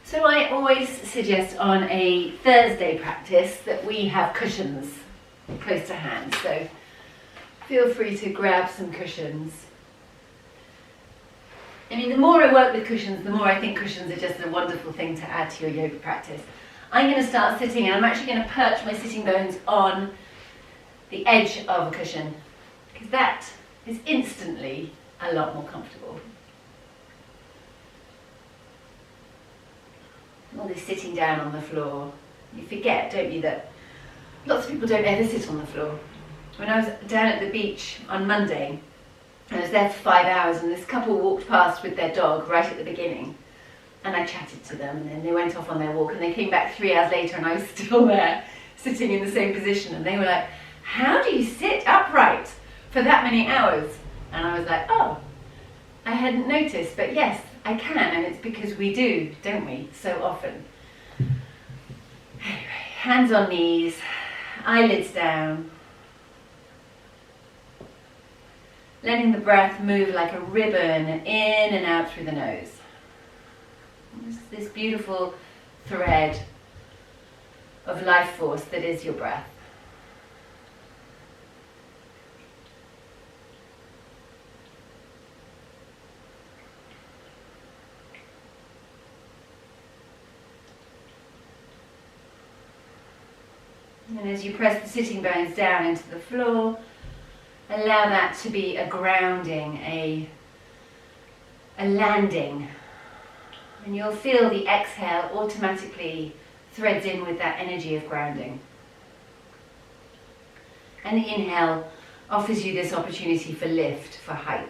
So I always suggest on a Thursday practice that we have cushions close to hand. So feel free to grab some cushions. I mean, the more I work with cushions, the more I think cushions are just a wonderful thing to add to your yoga practice. I'm going to start sitting, and I'm actually going to perch my sitting bones on the edge of a cushion, because that is instantly a lot more comfortable. All this sitting down on the floor. You forget, don't you, that lots of people don't ever sit on the floor. When I was down at the beach on Monday, I was there for 5 hours, and this couple walked past with their dog right at the beginning, and I chatted to them, and then they went off on their walk, and they came back 3 hours later, and I was still there sitting in the same position, and they were like, how do you sit upright for that many hours? And I was like, oh, I hadn't noticed, but yes, I can, and it's because we do, don't we, so often. Anyway, hands on knees, eyelids down. Letting the breath move like a ribbon in and out through the nose. This beautiful thread of life force that is your breath. And as you press the sitting bones down into the floor, allow that to be a grounding, a landing. And you'll feel the exhale automatically threads in with that energy of grounding. And the inhale offers you this opportunity for lift, for height.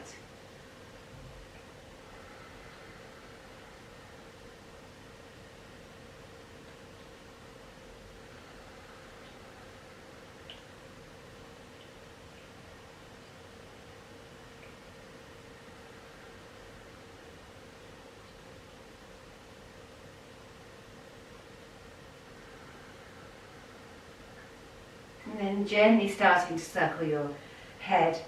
And then gently starting to circle your head,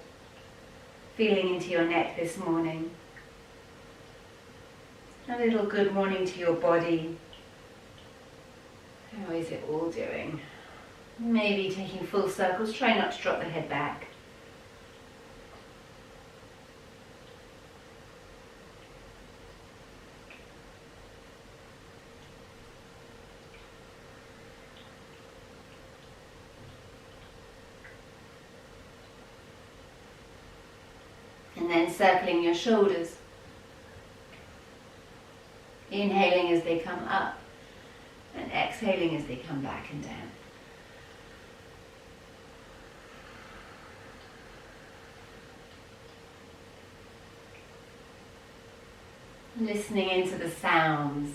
feeling into your neck this morning. A little good morning to your body. How is it all doing? Maybe taking full circles, try not to drop the head back. And then circling your shoulders. Inhaling as they come up and exhaling as they come back and down. Listening into the sounds,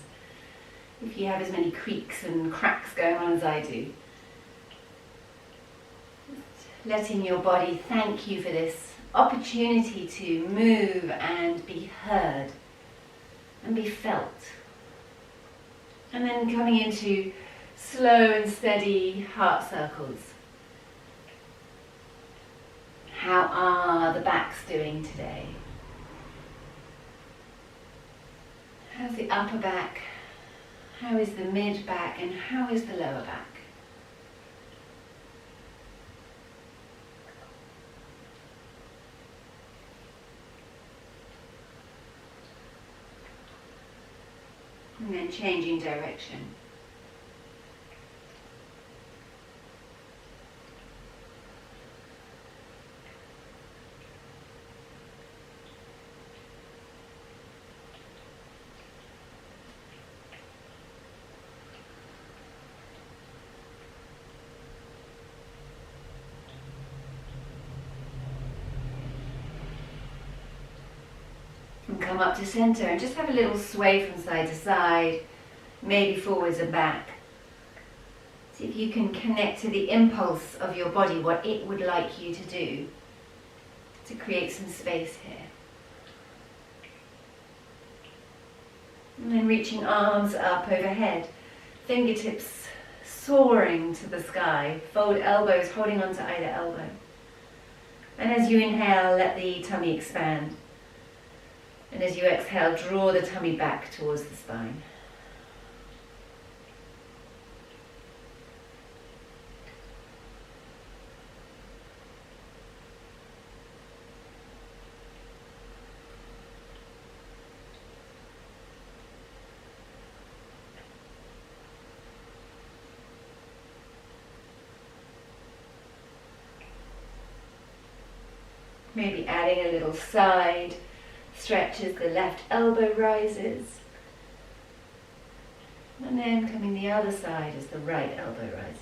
if you have as many creaks and cracks going on as I do. Just letting your body thank you for this opportunity to move and be heard and be felt. And then coming into slow and steady heart circles. How are the backs doing today? How's the upper back? How is the mid back? And how is the lower back? And then changing direction. And come up to center and just have a little sway from side to side, maybe forwards and back. See if you can connect to the impulse of your body, what it would like you to do to create some space here. And then reaching arms up overhead, fingertips soaring to the sky, fold elbows holding onto either elbow. And as you inhale, let the tummy expand. And as you exhale, draw the tummy back towards the spine. Maybe adding a little side stretch as the left elbow rises. And then coming the other side as the right elbow rises.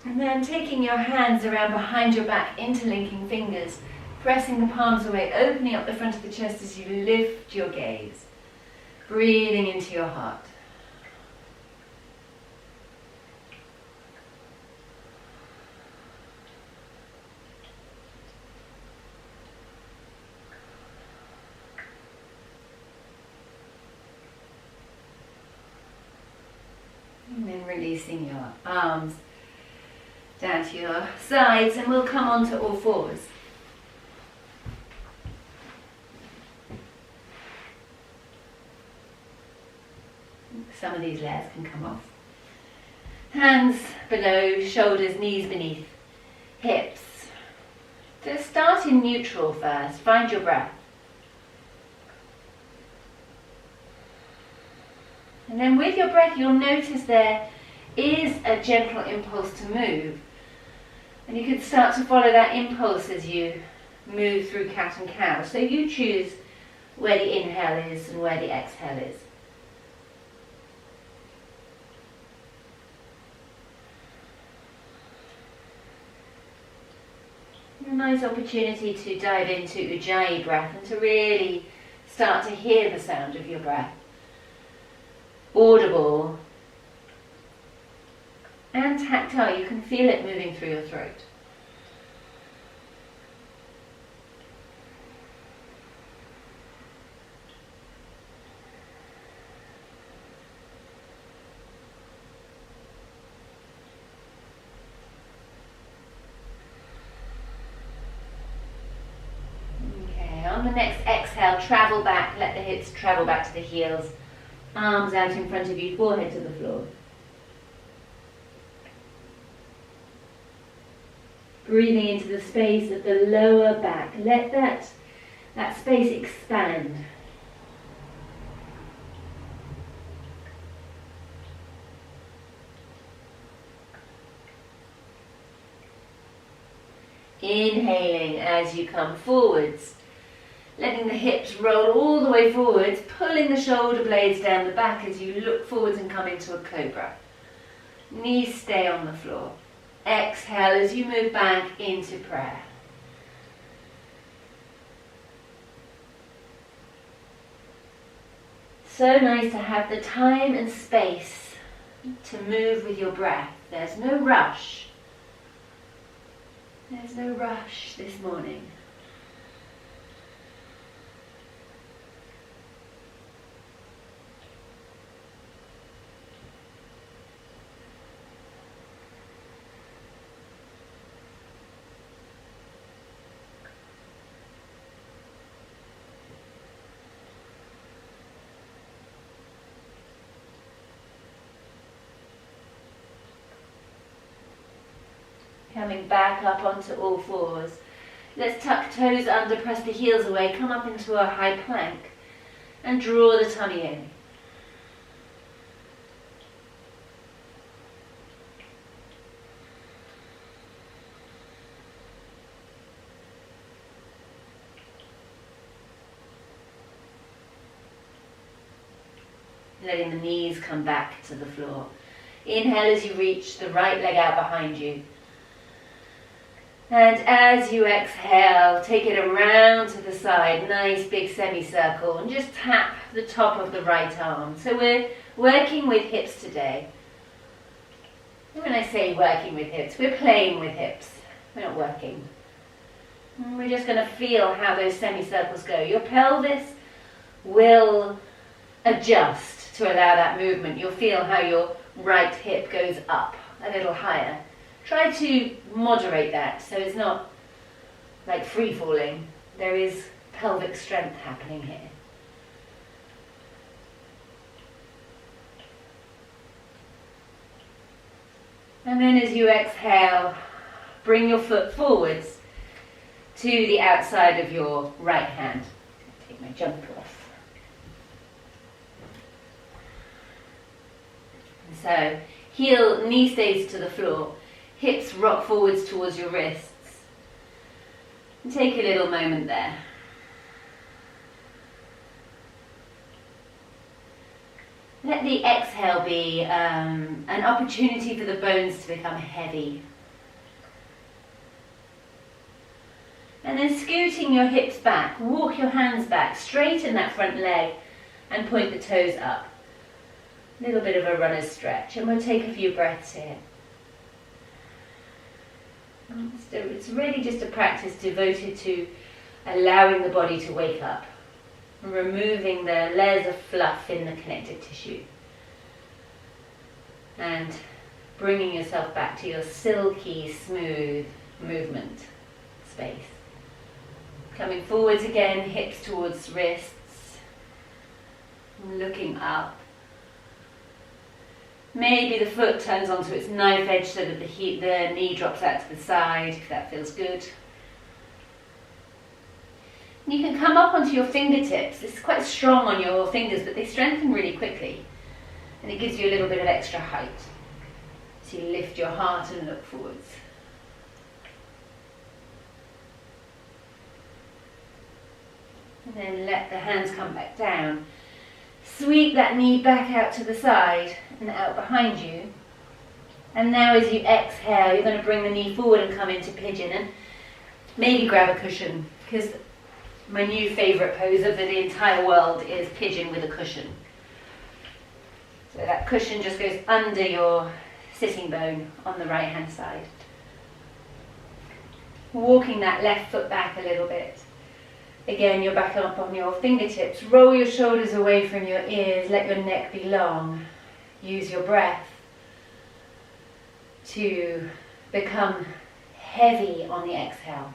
And then taking your hands around behind your back, interlinking fingers, pressing the palms away, opening up the front of the chest as you lift your gaze, breathing into your heart. And then releasing your arms down to your sides, and we'll come onto all fours. Some of these layers can come off. Hands below, shoulders, knees beneath, hips. So start in neutral first, find your breath. And then with your breath, you'll notice there is a gentle impulse to move. And you can start to follow that impulse as you move through cat and cow. So you choose where the inhale is and where the exhale is. A nice opportunity to dive into Ujjayi breath and to really start to hear the sound of your breath. Audible and tactile, you can feel it moving through your throat. Okay, on the next exhale, travel back, let the hips travel back to the heels, arms out in front of you, forehead to the floor. Breathing into the space of the lower back. Let that space expand. Inhaling as you come forwards. Letting the hips roll all the way forwards, pulling the shoulder blades down the back as you look forwards and come into a cobra. Knees stay on the floor. Exhale as you move back into prayer. So nice to have the time and space to move with your breath. There's no rush. There's no rush this morning. Coming back up onto all fours. Let's tuck toes under, press the heels away, come up into a high plank and draw the tummy in. Letting the knees come back to the floor. Inhale as you reach the right leg out behind you. And as you exhale, take it around to the side, nice big semicircle, and just tap the top of the right arm. So we're working with hips today. And when I say working with hips, we're playing with hips. We're not working. And we're just going to feel how those semicircles go. Your pelvis will adjust to allow that movement. You'll feel how your right hip goes up a little higher. Try to moderate that so it's not like free falling. There is pelvic strength happening here. And then as you exhale, bring your foot forwards to the outside of your right hand. Take my jumper off. So knee stays to the floor, hips rock forwards towards your wrists. And take a little moment there. Let the exhale be an opportunity for the bones to become heavy. And then scooting your hips back, walk your hands back, straighten that front leg and point the toes up. A little bit of a runner's stretch, and we'll take a few breaths here. So it's really just a practice devoted to allowing the body to wake up, removing the layers of fluff in the connective tissue and bringing yourself back to your silky, smooth movement space. Coming forwards again, hips towards wrists, looking up. Maybe the foot turns onto its knife edge so that the knee drops out to the side, if that feels good. You can come up onto your fingertips. It's quite strong on your fingers, but they strengthen really quickly. And it gives you a little bit of extra height. So you lift your heart and look forwards. And then let the hands come back down. Sweep that knee back out to the side and out behind you. And now as you exhale, you're going to bring the knee forward and come into pigeon. And maybe grab a cushion, because my new favourite pose of the entire world is pigeon with a cushion. So that cushion just goes under your sitting bone on the right hand side. Walking that left foot back a little bit. Again, you're back up on your fingertips. Roll your shoulders away from your ears. Let your neck be long. Use your breath to become heavy on the exhale.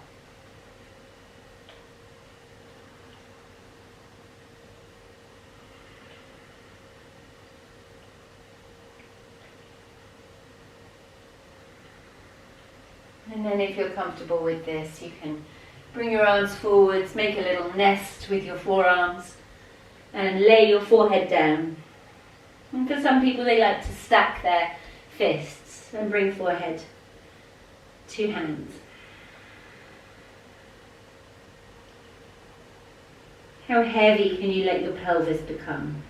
And then if you're comfortable with this, you can bring your arms forwards, make a little nest with your forearms, and lay your forehead down. And for some people, they like to stack their fists and bring forehead to hands. How heavy can you let your pelvis become?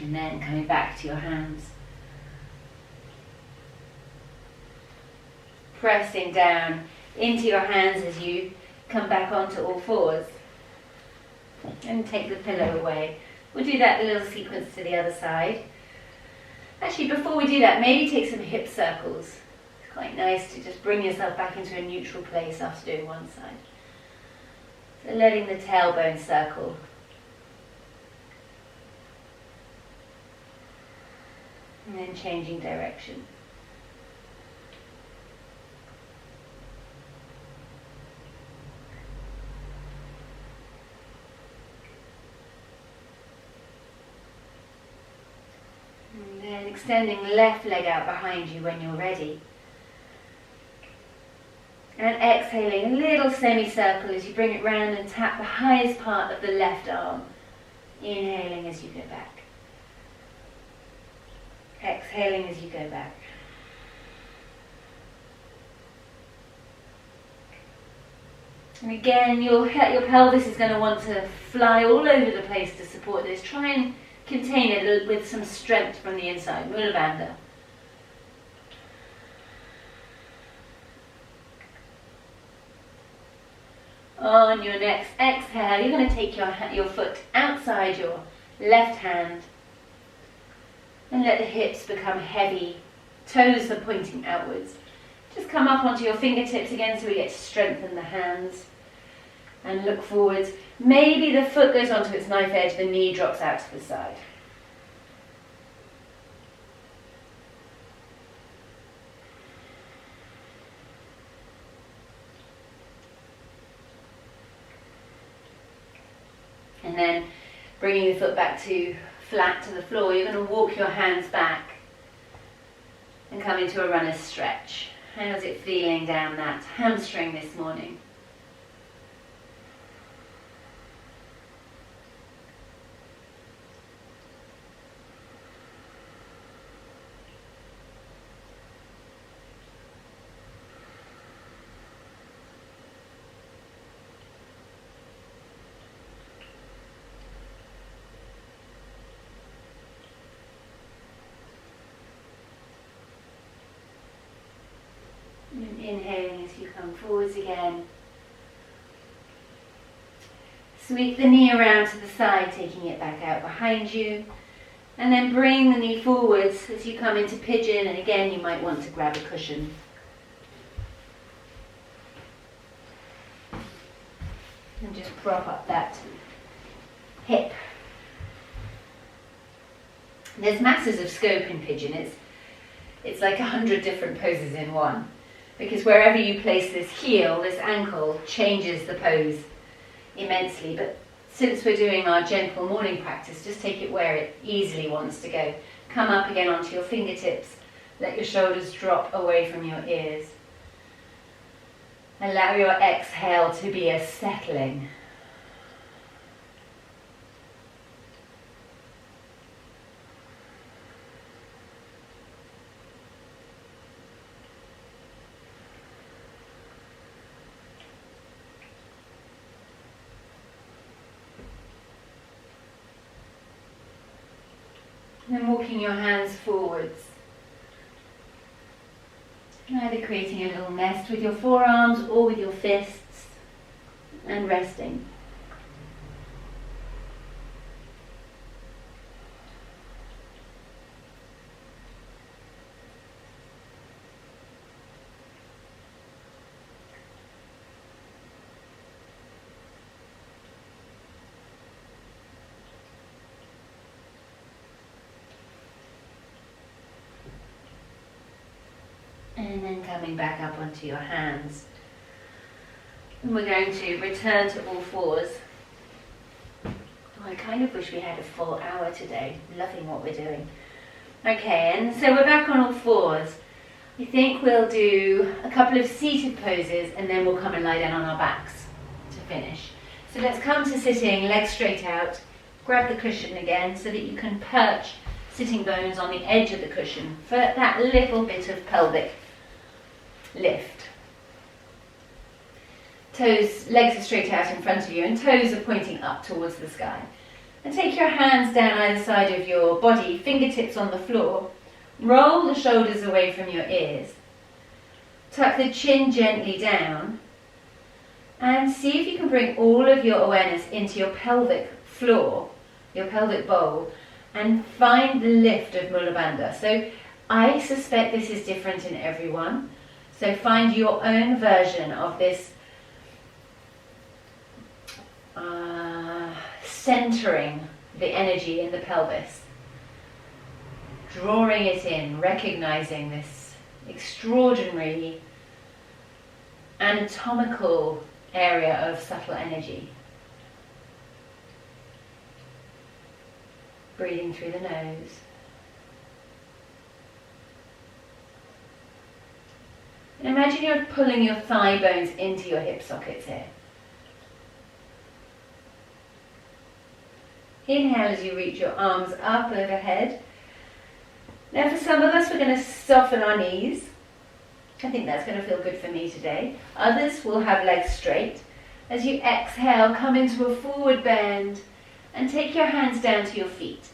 And then coming back to your hands. Pressing down into your hands as you come back onto all fours. And take the pillow away. We'll do that little sequence to the other side. Actually, before we do that, maybe take some hip circles. It's quite nice to just bring yourself back into a neutral place after doing one side. So letting the tailbone circle. And then changing direction. And then extending left leg out behind you when you're ready. And exhaling a little semicircle as you bring it round and tap the highest part of the left arm. Inhaling as you go back. Exhaling as you go back. And again, your pelvis is going to want to fly all over the place to support this. Try and contain it with some strength from the inside. Mula Bandha. On your next exhale, you're going to take your foot outside your left hand. And let the hips become heavy. Toes are pointing outwards. Just come up onto your fingertips again so we get to strengthen the hands. And look forwards. Maybe the foot goes onto its knife edge, the knee drops out to the side. And then bringing the foot back to flat to the floor, you're going to walk your hands back and come into a runner's stretch. How's it feeling down that hamstring this morning? And inhaling as you come forwards again. Sweep the knee around to the side, taking it back out behind you. And then bring the knee forwards as you come into pigeon. And again, you might want to grab a cushion. And just prop up that hip. There's masses of scope in pigeon. It's like 100 different poses in one. Because wherever you place this heel, this ankle changes the pose immensely. But since we're doing our gentle morning practice, just take it where it easily wants to go. Come up again onto your fingertips. Let your shoulders drop away from your ears. Allow your exhale to be a settling. And walking your hands forwards, either creating a little nest with your forearms or with your fists, and resting. And then coming back up onto your hands. And we're going to return to all fours. Oh, I kind of wish we had a full hour today. Loving what we're doing. Okay, and so we're back on all fours. I think we'll do a couple of seated poses and then we'll come and lie down on our backs to finish. So let's come to sitting, legs straight out. Grab the cushion again so that you can perch sitting bones on the edge of the cushion for that little bit of pelvic lift. Toes, legs are straight out in front of you and toes are pointing up towards the sky. And take your hands down either side of your body, fingertips on the floor. Roll the shoulders away from your ears. Tuck the chin gently down. And see if you can bring all of your awareness into your pelvic floor, your pelvic bowl, and find the lift of Mula Bandha. So I suspect this is different in everyone. So find your own version of this centering the energy in the pelvis. Drawing it in, recognizing this extraordinary anatomical area of subtle energy. Breathing through the nose. And imagine you're pulling your thigh bones into your hip sockets here. Inhale as you reach your arms up overhead. Now for some of us, we're going to soften our knees. I think that's going to feel good for me today. Others will have legs straight. As you exhale, come into a forward bend and take your hands down to your feet.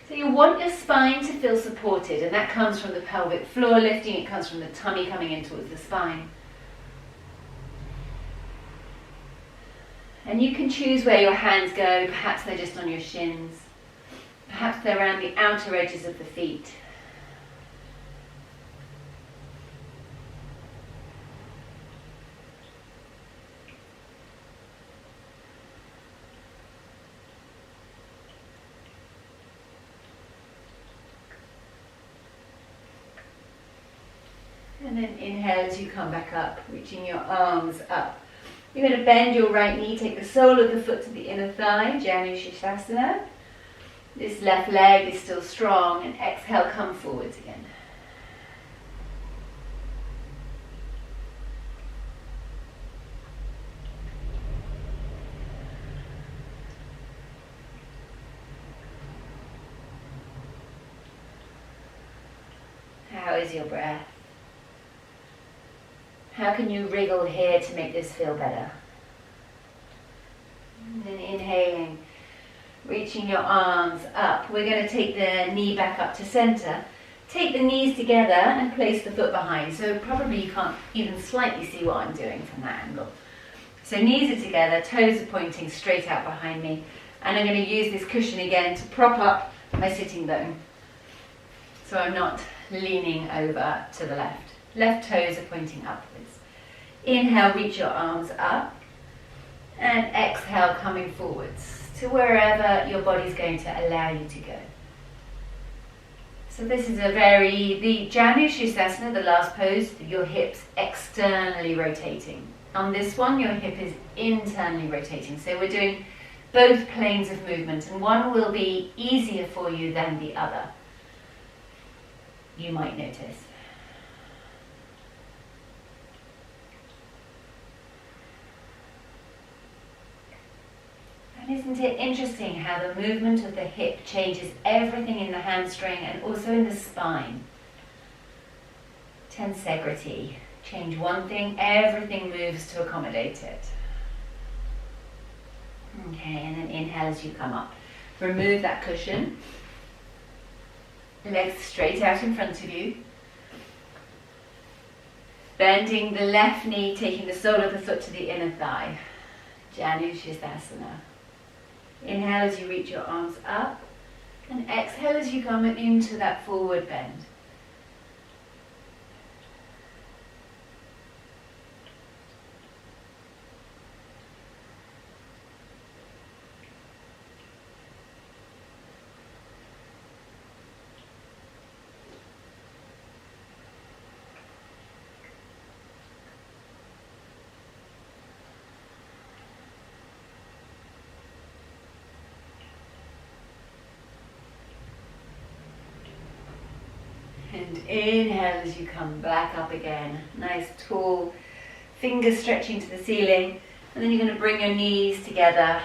So you want your spine to feel supported, and that comes from the pelvic floor lifting, it comes from the tummy coming in towards the spine. And you can choose where your hands go. Perhaps they're just on your shins. Perhaps they're around the outer edges of the feet. And then inhale as you come back up, reaching your arms up You're going to bend your right knee, take the sole of the foot to the inner thigh, Janu Sirsasana. This left leg is still strong, and exhale, come forwards again. How is your breath? How can you wriggle here to make this feel better? And then inhaling, reaching your arms up. We're going to take the knee back up to center. Take the knees together and place the foot behind. So probably you can't even slightly see what I'm doing from that angle. So knees are together, toes are pointing straight out behind me. And I'm going to use this cushion again to prop up my sitting bone. So I'm not leaning over to the left. Left toes are pointing upwards. Inhale, reach your arms up. And exhale, coming forwards to wherever your body's going to allow you to go. So this is the Janu Sirsasana, the last pose, your hips externally rotating. On this one, your hip is internally rotating. So we're doing both planes of movement, and one will be easier for you than the other. You might notice. And isn't it interesting how the movement of the hip changes everything in the hamstring and also in the spine? Tensegrity. Change one thing, everything moves to accommodate it. Okay, and then inhale as you come up. Remove that cushion. Legs straight out in front of you. Bending the left knee, taking the sole of the foot to the inner thigh. Janu Sirsasana. Inhale as you reach your arms up. And exhale as you come into that forward bend. And inhale as you come back up again. Nice tall fingers stretching to the ceiling. And then you're going to bring your knees together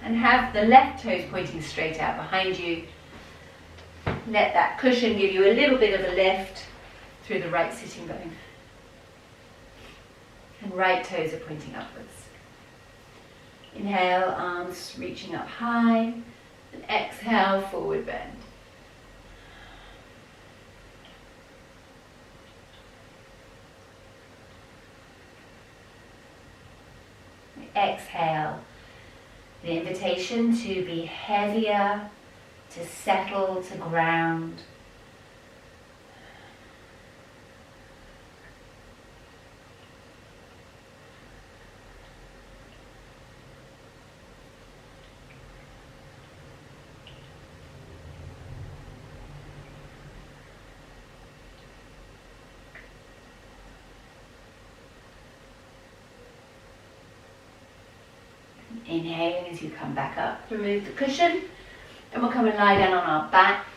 and have the left toes pointing straight out behind you. Let that cushion give you a little bit of a lift through the right sitting bone. And right toes are pointing upwards. Inhale, arms reaching up high. And exhale, forward bend. Exhale, the invitation to be heavier, to settle, to ground. Inhaling as you come back up, remove the cushion, and we'll come and lie down on our backs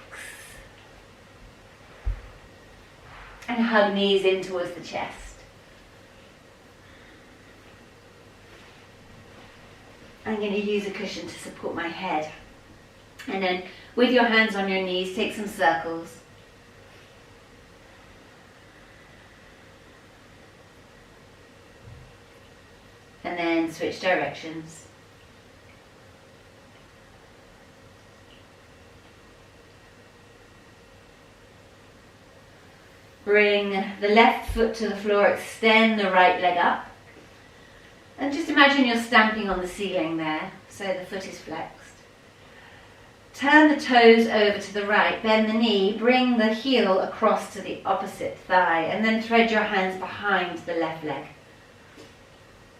and hug knees in towards the chest. I'm going to use a cushion to support my head, and then with your hands on your knees, take some circles. And then switch directions. Bring the left foot to the floor, extend the right leg up. And just imagine you're stamping on the ceiling there, so the foot is flexed. Turn the toes over to the right, bend the knee, bring the heel across to the opposite thigh, and then thread your hands behind the left leg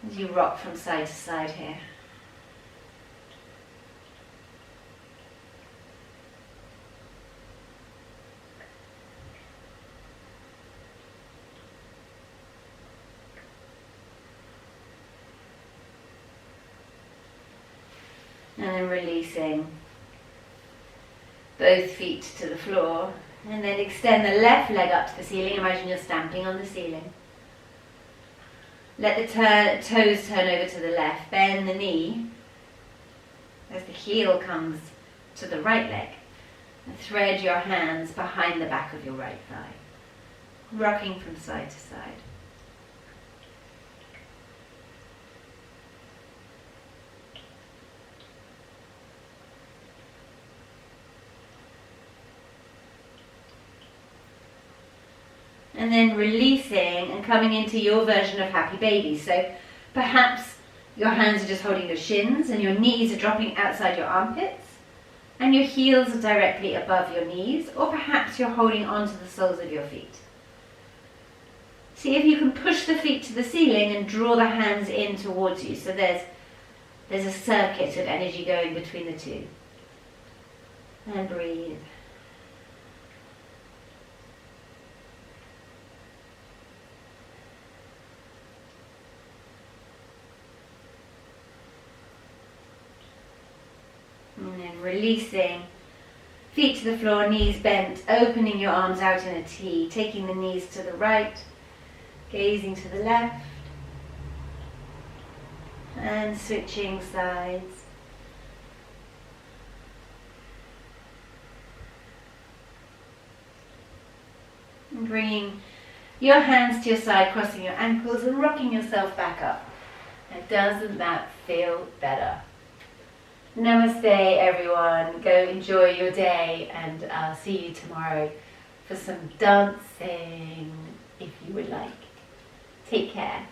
as you rock from side to side here. And then releasing both feet to the floor. And then extend the left leg up to the ceiling. Imagine you're stamping on the ceiling. Let the toes turn over to the left. Bend the knee as the heel comes to the right leg. And thread your hands behind the back of your right thigh. Rocking from side to side. And then releasing and coming into your version of happy baby. So perhaps your hands are just holding your shins and your knees are dropping outside your armpits and your heels are directly above your knees, or perhaps you're holding onto the soles of your feet. See if you can push the feet to the ceiling and draw the hands in towards you. So there's a circuit of energy going between the two. And breathe. And then releasing, feet to the floor, knees bent, opening your arms out in a T, taking the knees to the right, gazing to the left, and switching sides. And bringing your hands to your side, crossing your ankles and rocking yourself back up. And doesn't that feel better? Namaste everyone, go enjoy your day and I'll see you tomorrow for some dancing if you would like. Take care.